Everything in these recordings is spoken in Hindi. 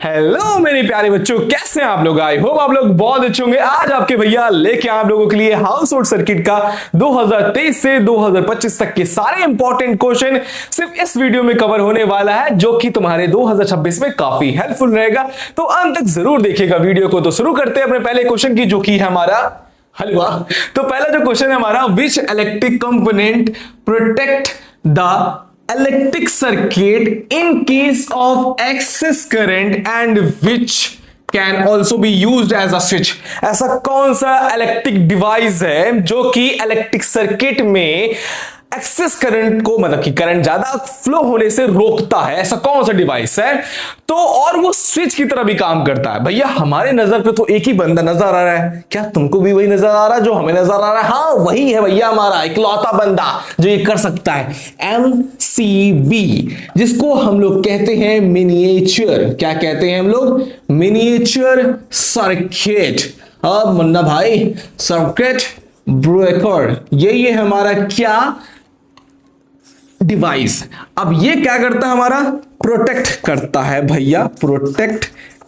हेलो मेरे प्यारे बच्चों, कैसे हैं आप लोग। आई होप आप लोग बहुत अच्छे होंगे। आज आपके भैया लेके आप लोगों के लिए हाउस होल्ड सर्किट का 2023 से 2025 तक के सारे इंपॉर्टेंट क्वेश्चन सिर्फ इस वीडियो में कवर होने वाला है, जो कि तुम्हारे 2026 में काफी हेल्पफुल रहेगा। तो अंत तक जरूर देखिएगा वीडियो को। तो शुरू करते हैं अपने पहले क्वेश्चन की, जो कि है हमारा हलवा। तो पहला जो क्वेश्चन है हमारा, विच electric component protect the electric circuit in case of excess current and which can also be used as a switch। ऐसा कौन सा इलेक्ट्रिक डिवाइस है जो कि इलेक्ट्रिक सर्किट में एक्सेस करंट को, मतलब कि करंट ज्यादा फ्लो होने से रोकता है। ऐसा कौन सा डिवाइस है? तो और वो स्विच की तरह भी काम करता है। भैया हमारे नजर पे तो एक ही बंदा नजर आ रहा है, क्या तुमको भी वही नजर आ रहा है जो हमें नजर आ रहा है? हाँ वही है भैया, हमारा इकलौता बंदा जो ये कर सकता है, MCB, जिसको हम लोग कहते हैं मिनिएचर। क्या कहते हैं हम लोग? Miniature circuit. अब मुन्ना भाई, सर्किट ब्रेकर, ये हमारा क्या डिवाइस। अब ये क्या करता है? हमारा प्रोटेक्ट करता है भैया, protect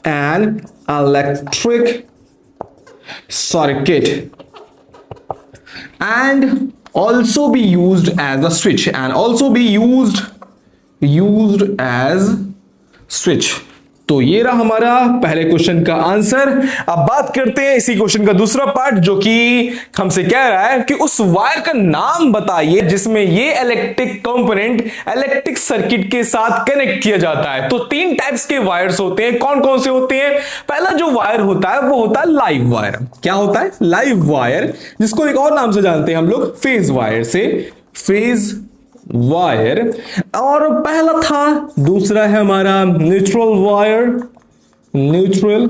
an electric circuit and also be used as a switch, and also be used as switch. तो ये रहा हमारा पहले क्वेश्चन का आंसर। अब बात करते हैं इसी क्वेश्चन का दूसरा पार्ट, जो कि हमसे कह रहा है कि उस वायर का नाम बताइए जिसमें ये इलेक्ट्रिक कंपोनेंट इलेक्ट्रिक सर्किट के साथ कनेक्ट किया जाता है। तो तीन टाइप्स के वायर्स होते हैं। कौन कौन से होते हैं? पहला जो वायर होता है वो होता है लाइव वायर। क्या होता है? लाइव वायर, जिसको एक और नाम से जानते हैं हम लोग, फेज वायर से, फेज वायर। और पहला था, दूसरा है हमारा न्यूट्रल वायर, न्यूट्रल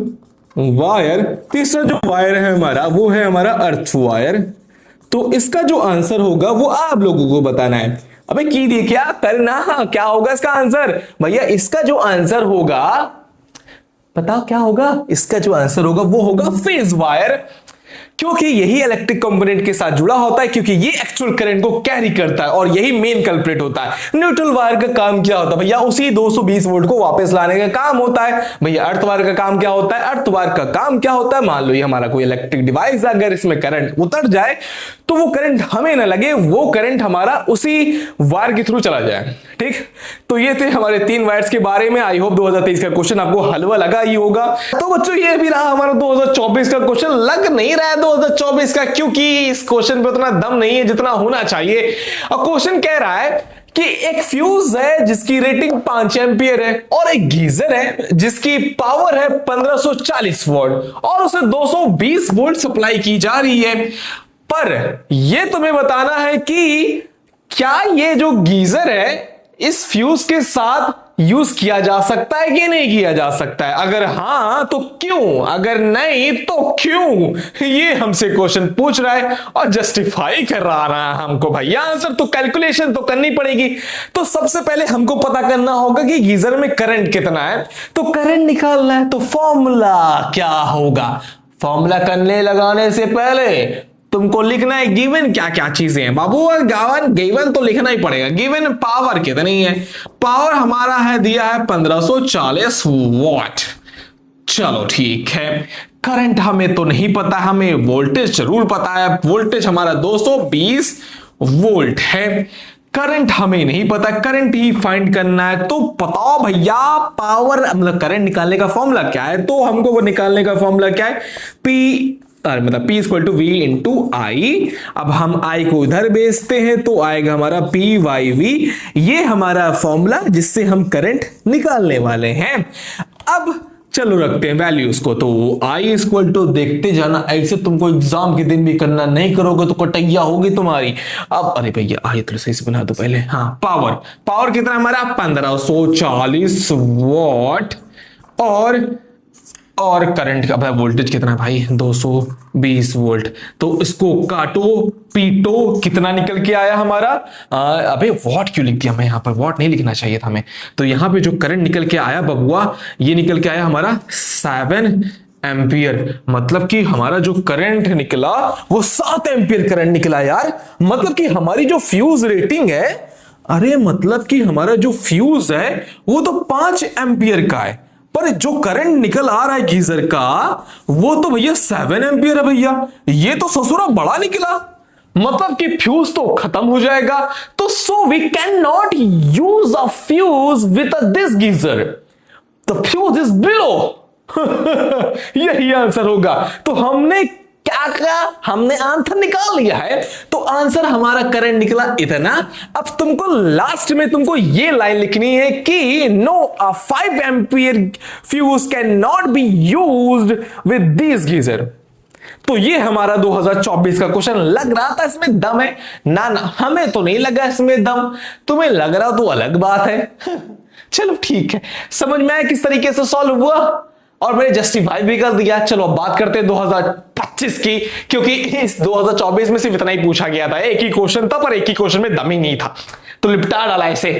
वायर। तीसरा जो वायर है हमारा वो है हमारा अर्थ वायर। तो इसका जो आंसर होगा वो आप लोगों को बताना है। अबे की दिए क्या करना, क्या होगा इसका आंसर? भैया इसका जो आंसर होगा, बताओ क्या होगा? इसका जो आंसर होगा वो होगा फेज वायर, क्योंकि यही इलेक्ट्रिक कंपोनेंट के साथ जुड़ा होता है, क्योंकि ये एक्चुअल करंट को कैरी करता है और यही मेन कल्प्रिट होता है। न्यूट्रल वायर का काम क्या होता है भैया? उसी 220 वोल्ट को वापस लाने का काम होता है। भैया अर्थ वायर का काम क्या होता है? अर्थ वायर का काम क्या होता है? मान लो ये हमारा कोई इलेक्ट्रिक डिवाइस, अगर इसमें करंट उतर जाए तो वो करंट हमें ना लगे, वो करंट हमारा उसी वायर के थ्रू चला जाए। ठीक, तो ये थे हमारे तीन वायर्स के बारे में। आई होप 2023 का क्वेश्चन आपको हलवा लगा ही होगा। तो बच्चों ये भी रहा हमारा 2024 का क्वेश्चन। लग नहीं रहा है 2024 का, क्योंकि इस क्वेश्चन पे उतना दम नहीं है जितना होना चाहिए। और क्वेश्चन कह रहा है कि एक फ्यूज है जिसकी रेटिंग 5 एम्पियर है, और एक गीजर है जिसकी पावर है 1540 वोल्ट, और उसे 220 वोल्ट सप्लाई की जा रही है। पर यह तुम्हें बताना है कि क्या ये जो गीजर है इस फ्यूज के साथ यूज किया जा सकता है कि नहीं किया जा सकता है? अगर हां तो क्यों, अगर नहीं तो क्यों? ये हमसे क्वेश्चन पूछ रहा है और जस्टिफाई कर रहा है हमको। भैया आंसर तो कैलकुलेशन तो करनी पड़ेगी। तो सबसे पहले हमको पता करना होगा कि गीजर में करंट कितना है। तो करंट निकालना है, तो फॉर्मूला क्या होगा? फॉर्मूला करने लगाने से पहले तुमको लिखना है गिवन क्या क्या चीजें हैं बाबू। गिवन तो लिखना ही पड़ेगा। गिवन पावर कितनी है? पावर हमारा है दिया है 1540 वॉट। चलो ठीक है। करंट हमें तो नहीं पता, हमें वोल्टेज जरूर पता है। वोल्टेज हमारा 220 वोल्ट है। करंट हमें नहीं पता, करंट ही फाइंड करना है। तो बताओ भैया पावर, मतलब करंट निकालने का फॉर्मूला क्या है? तो हमको वो निकालने का फॉर्मूला क्या है? P equal to V into I. अब हम I को इधर भेजते हैं तो आएगा हमारा PYV। ये हमारा फॉर्मूला जिससे हम करंट निकालने वाले हैं। अब चलो रखते हैं वैल्यूज को। तो I इक्वल टू, देखते जाना, ऐसे तुमको एग्जाम के दिन भी करना, नहीं करोगे तो कटैया होगी तुम्हारी। अब अरे भैया आइए थोड़ा सही से बना दो पहले। हाँ, पावर कितना हमारा? 1540 वॉट। और करंट का वोल्टेज कितना भाई? 220 वोल्ट। तो इसको काटो पीटो, कितना निकल के आया हमारा? अबे वॉट क्यों लिख दिया मैं यहाँ पर? वॉट नहीं लिखना चाहिए था हमें। तो यहाँ पे जो करंट निकल के आया बबुआ, ये निकल के आया हमारा 7 एम्पियर। मतलब कि हमारा जो करंट निकला वो 7 एम्पियर करंट निकला यार। मतलब कि हमारी जो फ्यूज रेटिंग है, अरे मतलब कि हमारा जो फ्यूज है वो तो 5 एम्पियर का है। पर जो करंट निकल आ रहा है गीजर का वो तो भैया 7 एम्पियर है भैया, ये तो ससुरा बड़ा निकला, मतलब कि फ्यूज तो खत्म हो जाएगा। तो so we can not use a fuse with this geyser, the fuse is below. यही आंसर होगा। तो हमने क्या कहा, हमने आंसर निकाल लिया है। तो आंसर हमारा करंट निकला इतना। अब तुमको लास्ट में तुमको ये लाइन लिखनी है कि no, a 5 ampere fuse can not be used with this geyser. तो ये हमारा 2024 का क्वेश्चन लग रहा था इसमें दम है ना, ना हमें तो नहीं लगा इसमें दम, तुम्हें लग रहा तो अलग बात है। चलो ठीक है, समझ में आया किस तरीके से सॉल्व हुआ और मैंने जस्टिफाई भी कर दिया। चलो अब बात करते हैं 2025 की, क्योंकि इस 2024 में सिर्फ इतना ही पूछा गया था, एक ही क्वेश्चन था पर एक ही क्वेश्चन में दम ही नहीं था, तो लिपटा डाला ऐसे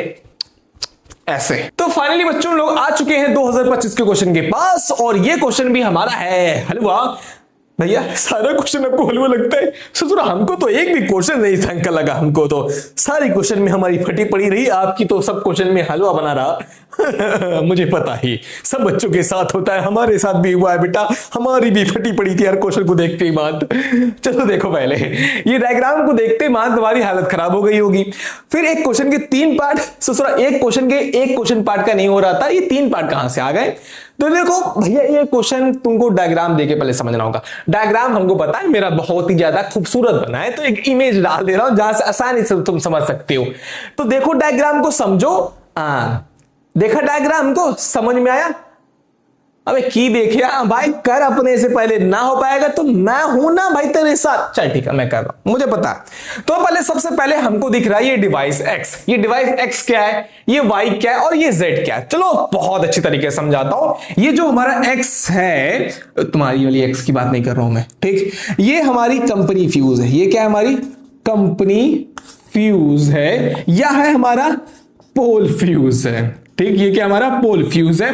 ऐसे। तो फाइनली बच्चों लोग आ चुके हैं 2025 के क्वेश्चन के पास, और ये क्वेश्चन भी हमारा है हलवा। भैया सारा क्वेश्चन आपको हलवा लगता है? ससुरा हमको तो एक भी क्वेश्चन नहीं था अंकल लगा, हमको तो सारी क्वेश्चन में हमारी फटी पड़ी रही, आपकी तो सब क्वेश्चन में हलवा बना रहा। मुझे पता ही सब बच्चों के साथ होता है, हमारे साथ भी हुआ है बेटा, हमारी भी फटी पड़ी थी हर क्वेश्चन को देखते ही मात। चलो देखो पहले ये डायग्राम को देखते ही मात तुम्हारी हालत खराब हो गई होगी। फिर एक क्वेश्चन के 3 पार्ट, ससुरा एक क्वेश्चन पार्ट का नहीं हो रहा था, ये 3 पार्ट कहां से आ गए? तो देखो भैया ये क्वेश्चन तुमको डायग्राम देके पहले समझना होगा। डायग्राम हमको पता है मेरा बहुत ही ज्यादा खूबसूरत बना है, तो एक इमेज डाल दे रहा हूं जहां से आसानी से तुम समझ सकते हो। तो देखो डायग्राम को समझो। देखा डायग्राम को, समझ में आया? अबे की देखिया भाई, कर अपने से पहले ना हो पाएगा तो मैं हूं ना भाई तेरे साथ। चल ठीक है मैं कर रहा हूं, मुझे पता है। तो पहले सबसे पहले हमको दिख रहा है ये डिवाइस X। ये डिवाइस X क्या है, ये Y क्या है और ये Z क्या है? चलो बहुत अच्छी तरीके से समझाता हूं। ये जो हमारा X है, तुम्हारी वाली X की बात नहीं कर रहा हूं मैं, ठीक, ये हमारी कंपनी फ्यूज है। ये क्या है, हमारी कंपनी फ्यूज है, या है हमारा पोल फ्यूज है, ठीक। ये क्या हमारा पोल फ्यूज है।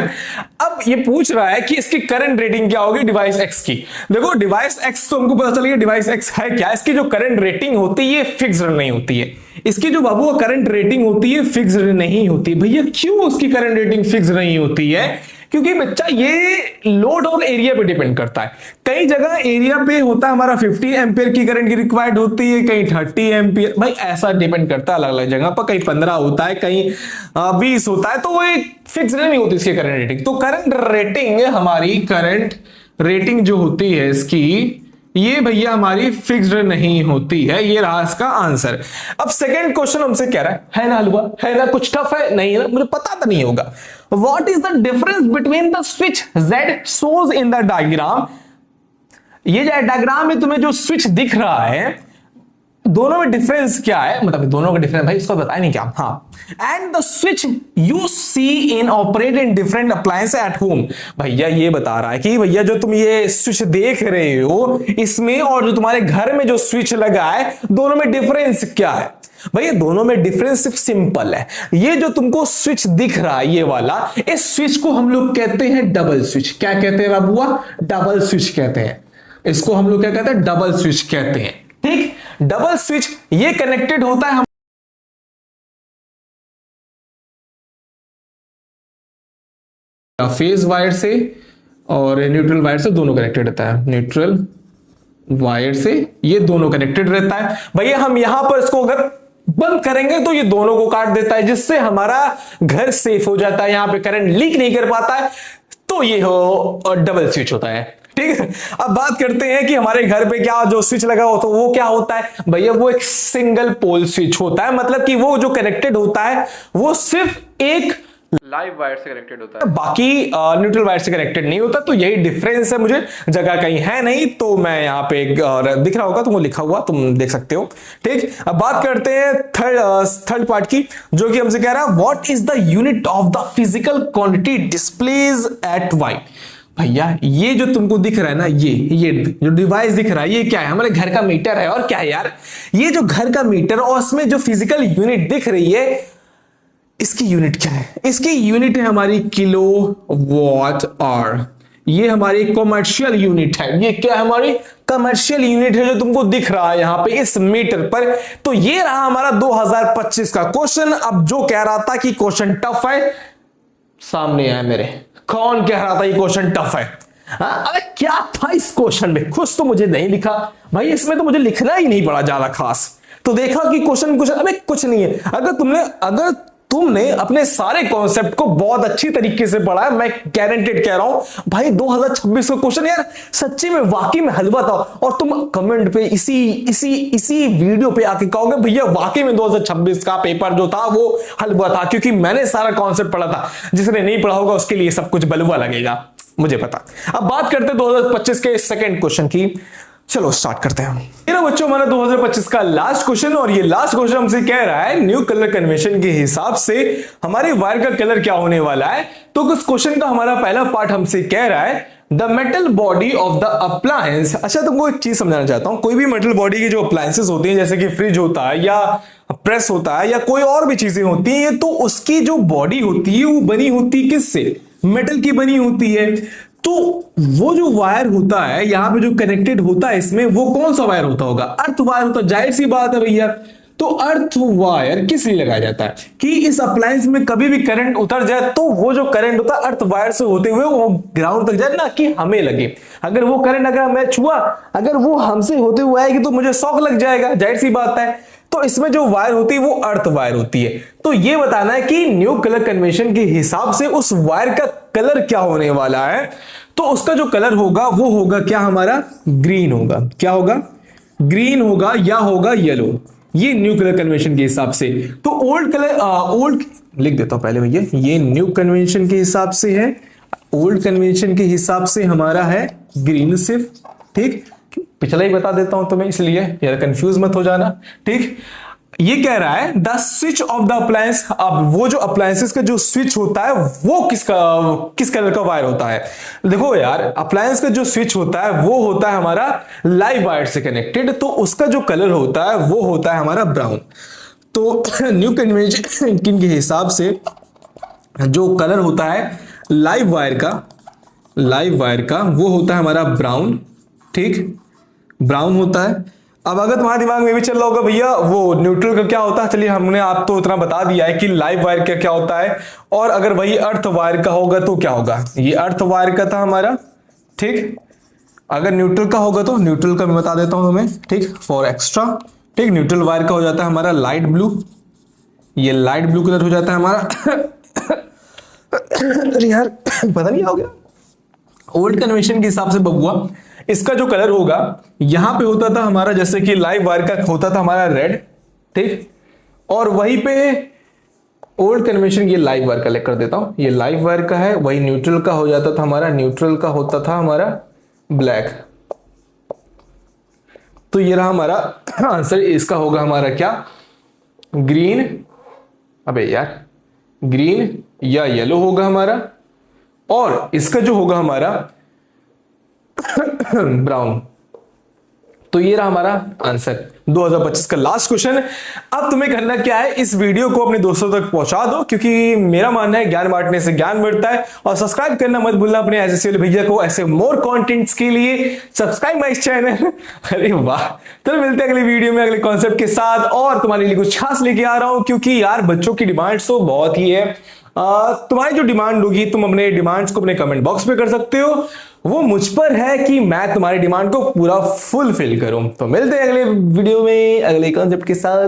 अब ये पूछ रहा है कि इसकी करंट रेटिंग क्या होगी डिवाइस X की। देखो डिवाइस X तो हमको पता चल गया डिवाइस X है क्या, इसकी जो करंट रेटिंग होती है फिक्स्ड नहीं होती है। इसकी जो बाबू करंट रेटिंग होती है फिक्स्ड नहीं होती। भैया क्यों उसकी करंट रेटिंग फिक्स्ड नहीं होती है? क्योंकि बच्चा ये लोड और एरिया पे डिपेंड करता है। कई जगह एरिया पे होता है हमारा 50 एम्पियर की करंट की रिक्वायर्ड होती है, कहीं 30 एम्पियर, भाई ऐसा डिपेंड करता है अलग अलग जगह पर, कहीं 15 होता है, कहीं 20 होता है, तो वो एक फिक्स नहीं होती इसकी करंट रेटिंग। तो करंट रेटिंग हमारी, करंट रेटिंग जो होती है इसकी, ये भैया हमारी फिक्स्ड नहीं होती है। ये रहा इसका आंसर। अब सेकंड क्वेश्चन हमसे कह रहा है ना हलवा, है ना कुछ टफ है? नहीं है ना, मुझे पता तो नहीं होगा। What is the difference between the switch Z shows in the diagram? ये जो डायग्राम में तुम्हें जो स्विच दिख रहा है, दोनों में डिफरेंस क्या है? मतलब दोनों का डिफरेंस भाई इसको बताया नहीं क्या? हाँ, and the switch you see in operate in different appliance at home. भैया ये बता रहा है कि भैया जो तुम ये स्विच देख रहे हो इसमें और जो तुम्हारे घर में जो स्विच लगा है, दोनों में डिफरेंस क्या है? भैया दोनों में डिफरेंस सिर्फ सिंपल है। ये जो तुमको स्विच दिख रहा है ये वाला, इस स्विच को हम लोग कहते हैं डबल स्विच। क्या कहते हैं बाबुआ? डबल स्विच कहते हैं इसको। हम लोग क्या कहते हैं? डबल स्विच कहते हैं, ठीक। डबल स्विच ये कनेक्टेड होता है फेज वायर से और न्यूट्रल वायर से, दोनों कनेक्टेड रहता है। न्यूट्रल वायर से ये दोनों कनेक्टेड रहता है। भैया हम यहां पर इसको अगर बंद करेंगे तो ये दोनों को काट देता है, जिससे हमारा घर सेफ हो जाता है, यहां पे करंट लीक नहीं कर पाता है। तो ये हो डबल स्विच होता है, ठीक है। अब बात करते हैं कि हमारे घर पे क्या जो स्विच लगा हो तो वो क्या होता है? भैया वो एक सिंगल पोल स्विच होता है, मतलब कि वो जो कनेक्टेड होता है वो सिर्फ एक लाइव वायर से कनेक्टेड होता है, बाकी न्यूट्रल वायर से कनेक्टेड नहीं होता। तो यही डिफरेंस है। मुझे जगह कहीं है नहीं तो मैं यहाँ पे दिख रहा होगा तुमको लिखा हुआ, तुम देख सकते हो, ठीक। अब बात करते हैं थर्ड पार्ट की, जो कि हमसे कह रहा है what is the unit of the physical quantity displays at Y। भैया ये जो तुमको दिख रहा है ना, ये जो डिवाइस दिख रहा है ये क्या है? हमारे घर का मीटर है। और क्या है यार, ये जो घर का मीटर और उसमें जो फिजिकल यूनिट दिख रही है, इसकी यूनिट क्या है? इसकी यूनिट है हमारी किलो वॉट आवर। ये हमारी कमर्शियल यूनिट है। ये क्या है? हमारी कमर्शियल यूनिट है जो तुमको दिख रहा है यहां पे इस मीटर पर। तो ये रहा हमारा 2025 का क्वेश्चन। अब जो कह रहा था कि क्वेश्चन टफ है, सामने है मेरे, कौन कह रहा था ये क्वेश्चन टफ है? अबे क्या था इस क्वेश्चन में? कुछ तो मुझे नहीं लिखा भाई, इसमें तो मुझे लिखना ही नहीं पड़ा ज्यादा खास। तो देखा कि क्वेश्चन अबे कुछ नहीं है। अगर तुमने अपने सारे कॉन्सेप्ट को बहुत अच्छी तरीके से पढ़ा है, मैं गारंटेड कह रहा हूं भाई 2026 का क्वेश्चन यार सच्ची में वाकई में हलवा था। और तुम कमेंट पे इसी वीडियो पे आके कहोगे भैया वाकई में 2026 का पेपर जो था वो हलवा था, क्योंकि मैंने सारा कॉन्सेप्ट पढ़ा था। जिसने नहीं पढ़ा होगा उसके लिए सब कुछ बलवा लगेगा, मुझे पता। अब बात करते हैं 2025 के सेकंड क्वेश्चन की। चलो स्टार्ट करते हैं। मेरा बच्चों हमारा 2025 का लास्ट क्वेश्चन, और ये लास्ट क्वेश्चन हमसे कह रहा है न्यू कलर कन्वेंशन के हिसाब से हमारे वायर का कलर क्या होने वाला है। तो उस क्वेश्चन का हमारा पहला पार्ट हमसे कह रहा है the metal body of the appliance. अच्छा, तुमको एक चीज समझाना चाहता हूं। कोई भी मेटल बॉडी की जो अप्लायंसेस होती हैं, जैसे कि फ्रिज होता है या प्रेस होता है या कोई और भी चीजें होती हैं, तो उसकी जो बॉडी होती है वो बनी होती है किससे? मेटल की बनी होती है। तो वो जो वायर होता है यहां पे जो कनेक्टेड होता है इसमें, वो कौन सा वायर होता होगा? अर्थ वायर होता है। जाहिर सी बात है भैया। तो अर्थ वायर किस लिए लगाया जाता है? कि इस अप्लायंस में कभी भी करंट उतर जाए तो वो जो करंट होता है अर्थ वायर से होते हुए वो ग्राउंड तक जाए, ना कि हमें लगे। अगर वो करंट अगर मैं छुआ, अगर वो हमसे होते हुए आएगी तो मुझे शॉक लग जाएगा, जाहिर सी बात है। तो इसमें जो वायर होती है वो अर्थ वायर होती है। तो ये बताना है कि न्यू कलर कन्वेंशन के हिसाब से उस वायर का कलर क्या होने वाला है। तो उसका जो कलर होगा वो होगा क्या हमारा? ग्रीन होगा। क्या होगा? ग्रीन होगा या होगा येलो। ये न्यू कलर कन्वेंशन के हिसाब से। तो ओल्ड लिख देता हूं पहले भैया, ये न्यू कन्वेंशन के हिसाब से है। ओल्ड कन्वेंशन के हिसाब से हमारा है ग्रीन सिर्फ, ठीक। पिछला ही बता देता हूं तुम्हें, इसलिए यार कंफ्यूज मत हो जाना, ठीक। ये कह रहा है the switch off the appliance. अब वो जो अप्लायंसेस का जो स्विच होता है वो किस कलर का वायर होता है? देखो यार, अप्लायंस का जो स्विच होता है वो होता है हमारा लाइव वायर से कनेक्टेड, तो उसका जो कलर होता है वो होता है हमारा ब्राउन। तो न्यू कन्वेंशन के हिसाब से जो कलर होता है लाइव वायर का वो होता है हमारा ब्राउन, ठीक। ब्राउन होता है। अब अगर तुम्हारे दिमाग में भी चल रहा होगा भैया वो न्यूट्रल का क्या होता है, चलिए हमने आप तो उतना बता दिया है कि लाइव वायर का क्या होता है। और अगर वही अर्थ वायर का होगा तो क्या होगा? ये अर्थ वायर का था हमारा, ठीक। अगर न्यूट्रल का होगा तो न्यूट्रल का मैं बता देता हूं तुम्हें, ठीक, फॉर एक्स्ट्रा, ठीक। न्यूट्रल वायर का हो जाता है हमारा लाइट ब्लू। ये लाइट ब्लू कलर हो जाता है हमारा। अरे यार पता नहीं हो गया। ओल्ड कन्वेंशन के हिसाब से बबुआ इसका जो कलर होगा यहां पे होता था हमारा, जैसे कि लाइव वायर का होता था हमारा रेड, ठीक। और वहीं पे ओल्ड कन्वेंशन, ये लाइव वायर का लेकर देता हूं, ये लाइव वायर का है। वही न्यूट्रल का हो जाता था हमारा, न्यूट्रल का होता था हमारा ब्लैक। तो ये रहा हमारा आंसर। इसका होगा हमारा क्या? ग्रीन, अबे यार ग्रीन या येलो होगा हमारा। और इसका जो होगा हमारा ब्राउन। तो ये रहा हमारा आंसर 2025 का लास्ट क्वेश्चन। अब तुम्हें करना क्या है, इस वीडियो को अपने दोस्तों तक पहुंचा दो, क्योंकि मेरा मानना है ज्ञान बांटने से ज्ञान बढ़ता है। और सब्सक्राइब करना मत भूलना अपने एसएससी भैया को, ऐसे मोर कंटेंट्स के लिए सब्सक्राइब माय चैनल। अरे वाह, तो मिलते हैं अगली वीडियो में अगले कॉन्सेप्ट के साथ, और तुम्हारे लिए कुछ खास लेके आ रहा हूं, क्योंकि यार बच्चों की डिमांड्स तो बहुत ही है। तुम्हारी जो डिमांड होगी तुम अपने डिमांड्स को अपने कमेंट बॉक्स पे कर सकते हो, वो मुझ पर है कि मैं तुम्हारी डिमांड को पूरा फुलफिल करूं। तो मिलते हैं अगले वीडियो में अगले कॉन्सेप्ट के साथ।